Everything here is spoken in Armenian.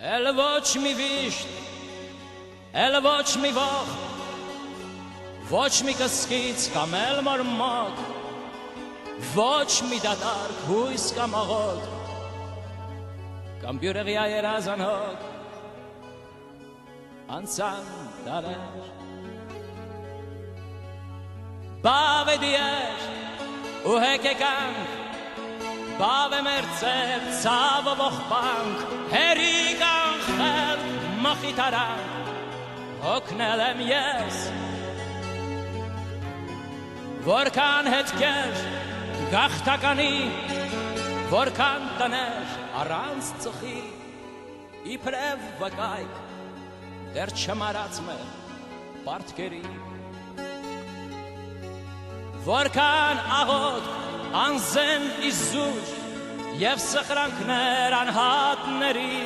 El ոչ մի վիշտ, el ոչ մի ող, ոչ մի կսկից կամ էլ մարմակ, ոչ մի դատարկ հույս կամ աղոտ, կամ բյուրեղյա երազանոտ, անցան դարեր, բավ է դիեր ու հեկեկանք, բավ է մերցեր ծավը ողբանք, հերիկ անխել մխիտարանք, հոգնել եմ ես, որքան հետքեր գաղթականի, որքան տներ առանց ծխի, իբրև վկայք դեռ չմարած մեր պարտքերի, որքան աղոտ անզեն իզուր և սխրանքներ անհատների,